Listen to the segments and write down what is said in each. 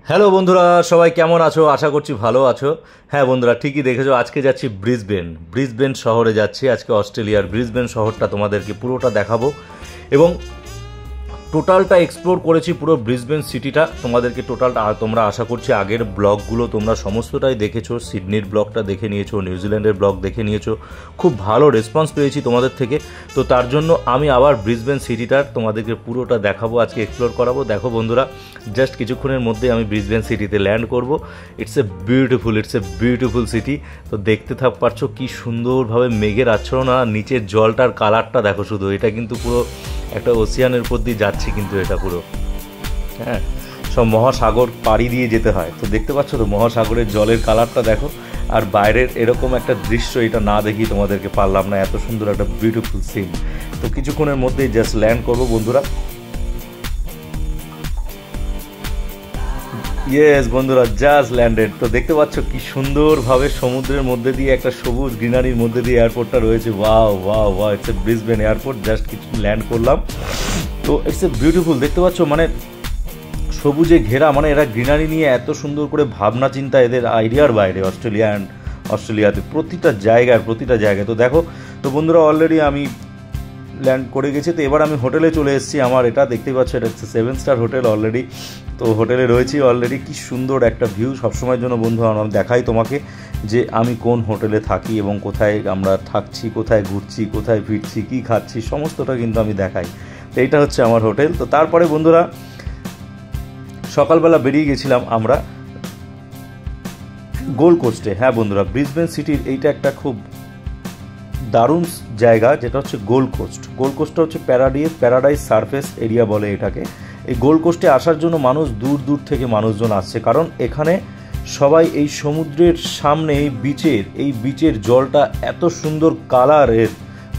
Hello বন্ধুরা, সবাই কেমন আছো? আশা করছি ভালো আছো। হ্যাঁ বন্ধুরা, ঠিকই দেখেছো, আজকে যাচ্ছি ব্রিসবেন শহরে যাচ্ছি। আজকে অস্ট্রেলিয়ার ব্রিসবেন শহরটা তোমাদেরকে পুরোটা দেখাবো এবং টোটালটা এক্সপ্লোর করেছি, পুরো ব্রিসবেন সিটিটা তোমাদেরকে টোটালটা। তোমরা আশা করছি আগের ব্লগগুলো তোমরা সমস্তটাই দেখেছো, সিডনির ব্লগটা দেখে নিয়েছো, নিউজিল্যান্ডের ব্লগ দেখে নিয়েছো, খুব ভালো রেসপন্স পেয়েছি তোমাদের থেকে। তো তার জন্য আমি আবার ব্রিসবেন সিটিটার তোমাদেরকে পুরোটা দেখাবো, আজকে এক্সপ্লোর করাবো। দেখো বন্ধুরা, জাস্ট কিছুক্ষণের মধ্যে আমি ব্রিসবেন সিটিতে ল্যান্ড করব। It's a beautiful city. তো দেখতে পারছো কি সুন্দরভাবে মেঘের আচ্ছন্ন, আর নিচের জলটার কালারটা দেখো শুধু। এটা কিন্তু পুরো একটা ওসিয়ানের উপর দিয়ে যাচ্ছি, কিন্তু এটা পুরো, হ্যাঁ, সব মহাসাগর পাড়ি দিয়ে যেতে হয়। তো দেখতে পাচ্ছ তো মহাসাগরের জলের কালারটা দেখো। আর বাইরের এরকম একটা দৃশ্য, এটা না দেখি তোমাদেরকে পারলাম না, এত সুন্দর একটা বিউটিফুল সিন। তো কিছুক্ষণের মধ্যেই জাস্ট ল্যান্ড করবো বন্ধুরা। ইয়েস বন্ধুরা, জাস্ট ল্যান্ডেড। তো দেখতে পাচ্ছ কি সুন্দরভাবে সমুদ্রের মধ্যে দিয়ে একটা সবুজ গ্রিনারির মধ্যে দিয়ে এয়ারপোর্টটা রয়েছে। Wow wow wow, it's a Brisbane airport. Just কিছু ল্যান্ড করলাম। তো ইটস এ বিউটিফুল, দেখতে পাচ্ছ মানে সবুজে ঘেরা, মানে এরা গ্রিনারি নিয়ে এত সুন্দর করে ভাবনা চিন্তা, এদের আইডিয়ার বাইরে। অস্ট্রেলিয়াতে প্রতিটা জায়গায়। তো দেখো, তো বন্ধুরা অলরেডি আমি ল্যান্ড করে গেছি। তো এবার আমি হোটেলে চলে এসেছি। আমার এটা দেখতেই পাচ্ছ, এটা হচ্ছে 7 স্টার হোটেল অলরেডি। তো হোটেলে রয়েছি অলরেডি। কি সুন্দর একটা ভিউ সবসময়ের জন্য বন্ধু আমি দেখাই তোমাকে যে আমি কোন হোটেলে থাকি এবং কোথায় আমরা থাকছি, কোথায় ঘুরছি, কোথায় ফিরছি, কী খাচ্ছি, সমস্তটা কিন্তু আমি দেখাই। তো এইটা হচ্ছে আমার হোটেল। তো তারপরে বন্ধুরা সকালবেলা বেরিয়ে গেছিলাম আমরা গোল্ড কোস্টে। হ্যাঁ বন্ধুরা, ব্রিসবেন সিটির এইটা একটা খুব দারুণ জায়গা, যেটা হচ্ছে গোল্ড কোস্টটা হচ্ছে প্যারাডাইস সারফেস এরিয়া বলে এটাকে। এই গোল্ড কোস্টে আসার জন্য মানুষ দূর দূর থেকে মানুষজন আসছে, কারণ এখানে সবাই এই সমুদ্রের সামনে এই বিচের জলটা এত সুন্দর কালারের।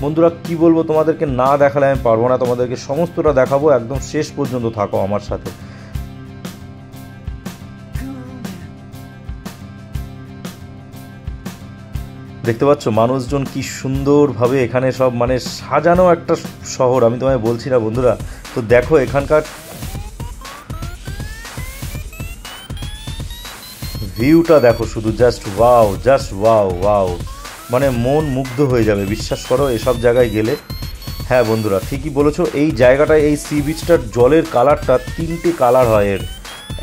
বন্ধুরা কি বলবো তোমাদেরকে, না দেখালে আমি পারবো না, তোমাদেরকে সমস্তটা দেখাবো, একদম শেষ পর্যন্ত থাকো আমার সাথে। দেখতে পাচ্ছ মানুষজন কি সুন্দরভাবে এখানে সব মানে সাজানো একটা শহর, আমি তোমায় বলছি না বন্ধুরা। তো দেখো এখানকার ভিউটা দেখো শুধু, জাস্ট ওয়াও, মানে মন মুগ্ধ হয়ে যাবে, বিশ্বাস করো এসব জায়গায় গেলে। হ্যাঁ বন্ধুরা, ঠিকই বলেছো। এই জায়গাটায় এই সি বিচটার জলের কালারটা 3টে কালার হয় এর।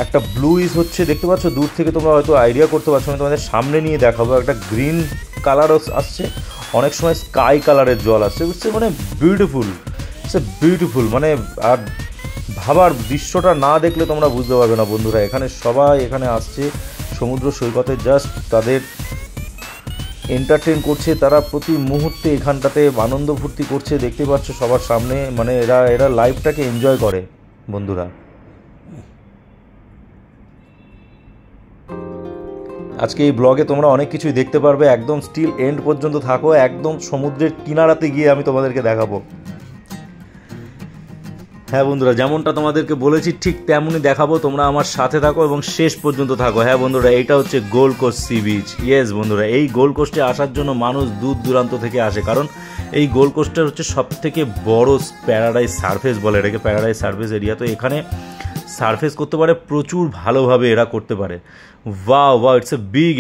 একটা ব্লুইশ হচ্ছে, দেখতে পাচ্ছ দূর থেকে তোমরা হয়তো আইডিয়া করতে পারছো, আমি তোমাদের সামনে নিয়ে দেখাবো। একটা গ্রিন কালারও আসছে, অনেক সময় স্কাই কালারের জল আসছে, বুঝছে, মানে বিউটিফুল মানে। আর ভাবার দৃশ্যটা না দেখলে তোমরা বুঝতে পারবে না বন্ধুরা। এখানে সবাই এখানে আসছে সমুদ্র সৈকতে, জাস্ট তাদের এন্টারটেন করছে, তারা প্রতি মুহূর্তে এখানটাতে আনন্দ ফুর্তি করছে, দেখতে পাচ্ছ সবার সামনে। মানে এরা লাইফটাকে এনজয় করে বন্ধুরা। আজকে এই ব্লগে তোমরা অনেক কিছুই দেখতে পারবে, একদম স্টিল এন্ড পর্যন্ত থাকো, একদম সমুদ্রের কিনারাতে গিয়ে আমি তোমাদেরকে দেখাবো। হ্যাঁ বন্ধুরা, যেমনটা তোমাদেরকে বলেছি ঠিক তেমনই দেখাবো, তোমরা আমার সাথে থাকো এবং শেষ পর্যন্ত থাকো। হ্যাঁ বন্ধুরা, এইটা হচ্ছে Gold Coast sea beach. Yes বন্ধুরা, এই গোল্ড কোস্টে আসার জন্য মানুষ দূর দূরান্ত থেকে আসে, কারণ এই গোল্ড কোস্টের হচ্ছে সবথেকে বড় প্যারাডাইস সারফেস বলে এটাকে, প্যারাডাইস সারফেস এরিয়া। তো এখানে সারফেস করতে পারে প্রচুর ভালোভাবে, এরা করতে পারে। Wow, it's a big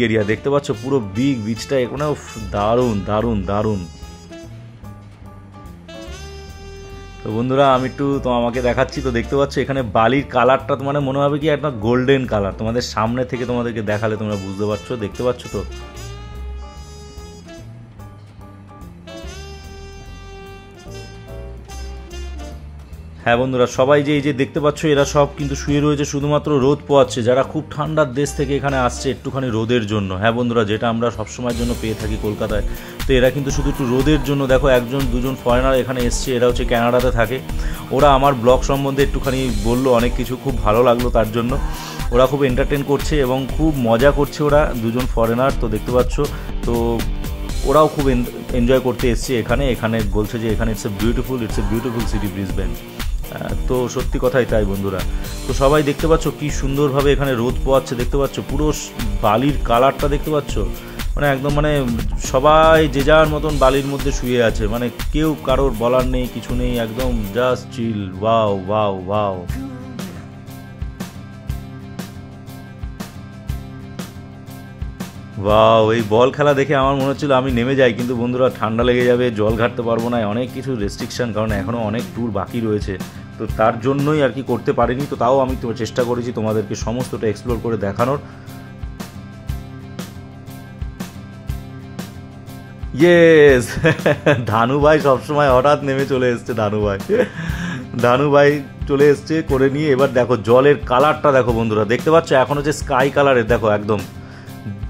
area, দেখতে পাচ্ছ পুরো বিগ বিচটা এখানে। দারুণ। তো বন্ধুরা আমি একটু আমাকে দেখাচ্ছি। তো দেখতে পাচ্ছ এখানে বালির কালারটা মানে মনে হবে কি একটা গোল্ডেন কালার। তোমাদের সামনে থেকে তোমাদেরকে দেখালে তোমরা বুঝতে পারছো, দেখতে পাচ্ছ তো। হ্যাঁ বন্ধুরা, সবাই যে এই যে দেখতে পাচ্ছ এরা সব কিন্তু শুয়ে রয়েছে, শুধুমাত্র রোদ পোয়াচ্ছে, যারা খুব ঠান্ডার দেশ থেকে এখানে আসছে একটুখানি রোদের জন্য। হ্যাঁ বন্ধুরা, যেটা আমরা সবসময়ের জন্য পেয়ে থাকি কলকাতায়, তো এরা কিন্তু শুধু একটু রোদের জন্য। দেখো 1-2জন ফরেনার এখানে এসছে, এরা হচ্ছে কানাডাতে থাকে। ওরা আমার ব্লগ সম্বন্ধে একটুখানি বললো অনেক কিছু, খুব ভালো লাগলো তার জন্য। ওরা খুব এন্টারটেন করছে এবং খুব মজা করছে, ওরা 2জন ফরেনার। তো দেখতে পাচ্ছ, তো ওরাও খুব এনজয় করতে এসছে এখানে বলছে যে এখানে it's a beautiful city Brisbane. তো সত্যি কথাই তাই বন্ধুরা। তো সবাই দেখতে পাচ্ছ কি সুন্দরভাবে এখানে রোদ পোয়াচ্ছে, দেখতে পাচ্ছ পুরো বালির কালারটা দেখতে পাচ্ছ, মানে একদম মানে সবাই যে যার মতন বালির মধ্যে শুয়ে আছে, মানে কেউ কারোর বলার নেই, কিছু নেই, একদম জাস্ট চিল। ওয়াও। বাহ, এই বল খেলা দেখে আমার মনে হচ্ছিল আমি নেমে যাই, কিন্তু বন্ধুরা ঠান্ডা লেগে যাবে, জল ঘাটতে পারবো না, অনেক কিছু রেস্ট্রিকশন, কারণ এখনও অনেক ট্যুর বাকি রয়েছে। তো তার জন্যই আর কি করতে পারিনি। তো তাও আমি তো চেষ্টা করেছি তোমাদেরকে সমস্তটা এক্সপ্লোর করে দেখানোর। ইয়েস ধানু ভাই সবসময় হঠাৎ নেমে চলে এসছে। ধানু ভাই চলে এসছে করে নিয়ে। এবার দেখো জলের কালারটা দেখো বন্ধুরা, দেখতে পাচ্ছ এখন হচ্ছে স্কাই কালারের, দেখো একদম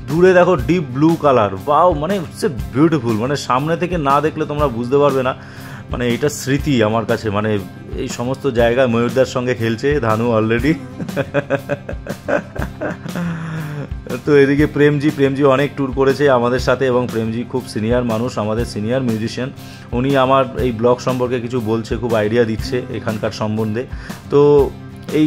দূরে দেখো ডিপ ব্লু কালার। বাও, মানে হচ্ছে বিউটিফুল, মানে সামনে থেকে না দেখলে তোমরা বুঝতে পারবে না। মানে এটা স্মৃতি আমার কাছে, মানে এই সমস্ত জায়গায় ময়ূরদার সঙ্গে খেলছে ধানু অলরেডি। তো এদিকে প্রেমজি অনেক ট্যুর করেছে আমাদের সাথে, এবং প্রেমজি খুব সিনিয়র মানুষ, আমাদের সিনিয়র মিউজিশিয়ান। উনি আমার এই ব্লগ সম্পর্কে কিছু বলছে, খুব আইডিয়া দিচ্ছে এখানকার সম্বন্ধে। তো এই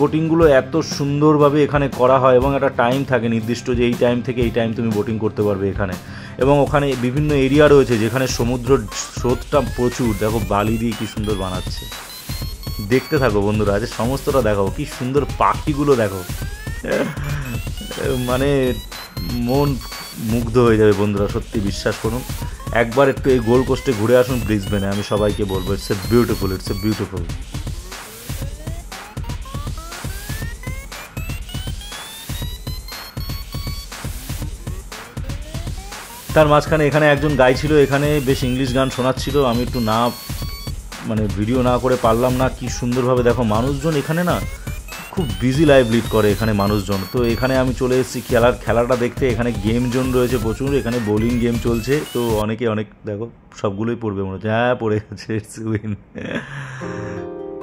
বোটিংগুলো এত সুন্দরভাবে এখানে করা হয়, এবং একটা টাইম থাকে নির্দিষ্ট, যে এই টাইম থেকে এই টাইম তুমি বোটিং করতে পারবে এখানে। এবং ওখানে বিভিন্ন এরিয়া রয়েছে যেখানে সমুদ্র স্রোতটা প্রচুর। দেখো বালি দিয়ে কী সুন্দর বানাচ্ছে, দেখতে থাকো বন্ধুরা, আজ সমস্তটা দেখো, কি সুন্দর পাখিগুলো দেখো, মানে মন মুগ্ধ হয়ে যাবে বন্ধুরা, সত্যি বিশ্বাস করুন। একবার একটু এই গোল্ড কোস্টে ঘুরে আসুন ব্রিসবেনে, আমি সবাইকে বলবো ইটস এ বিউটিফুল। তার মাঝখানে এখানে একজন গাই ছিল, এখানে বেশ ইংলিশ গান শোনাচ্ছিল, আমি একটু মানে ভিডিও না করে পারলাম না। কি সুন্দরভাবে দেখো মানুষজন এখানে না খুব বিজি লাইফ লিড করে এখানে মানুষজন। তো এখানে আমি চলে এসেছি খেলাটা দেখতে। এখানে গেম জোন রয়েছে প্রচুর, এখানে বোলিং গেম চলছে। তো অনেকে দেখো সবগুলোই পড়বে মনে হচ্ছে, হ্যাঁ পড়ে গেছে, উইন।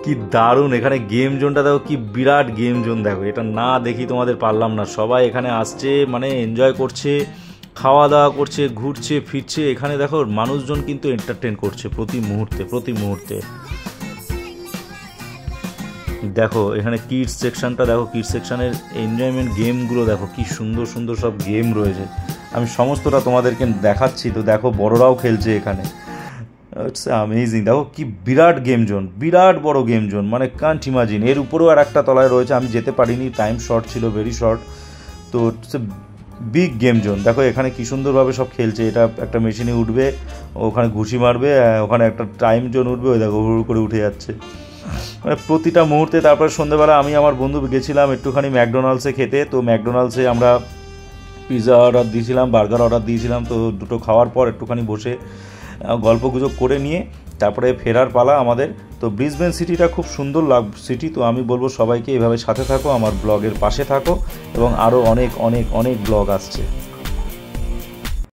কি দারুণ এখানে গেম জোনটা দেখো, কি বিরাট গেম জোন দেখো, এটা না দেখি তোমাদের পারলাম না। সবাই এখানে আসছে, মানে এনজয় করছে, খাওয়া দাওয়া করছে, ঘুরছে ফিরছে। এখানে দেখো মানুষজন কিন্তু এন্টারটেন করছে প্রতি মুহূর্তে। দেখো এখানে কিডস সেকশনটা দেখো, কিডস সেকশনের এনজয়মেন্ট গেমগুলো দেখো, কি সুন্দর সব গেম রয়েছে। আমি সমস্তটা তোমাদেরকে দেখাচ্ছি। তো দেখো বড়রাও খেলছে এখানে, ইটস অ্যামেজিং। দেখো কি বিরাট গেম জোন, বিরাট বড় গেম জোন, মানে কান্ট ইমাজিন। এর উপরেও আর একটা তলায় রয়েছে, আমি যেতে পারিনি, টাইম শর্ট ছিল, ভেরি শর্ট। তো ইটস বিগ গেম জোন। দেখো এখানে কি সুন্দরভাবে সব খেলছে। এটা একটা মেশিনে উঠবে, ওখানে ঘুষি মারবে, ওখানে একটা টাইম জোন উঠবে, ওই দেখো হুড় করে উঠে যাচ্ছে, মানে প্রতিটা মুহূর্তে। তারপর সন্ধ্যেবেলা আমি আমার বন্ধু গেছিলাম একটুখানি ম্যাকডোনাল্ডসে খেতে। তো ম্যাকডোনাল্ডসে আমরা পিৎজা অর্ডার দিয়েছিলাম, বার্গার অর্ডার দিয়েছিলাম। তো দুটো খাওয়ার পর একটুখানি বসে গল্পগুজব করে নিয়ে তারপরে ফেরার পালা আমাদের। তো ব্রিসবেন সিটিটা খুব সুন্দর সিটি। তো আমি বলবো সবাইকে এভাবে সাথে থাকো, আমার ব্লগের পাশে থাকো, এবং আরও অনেক ব্লগ আসছে।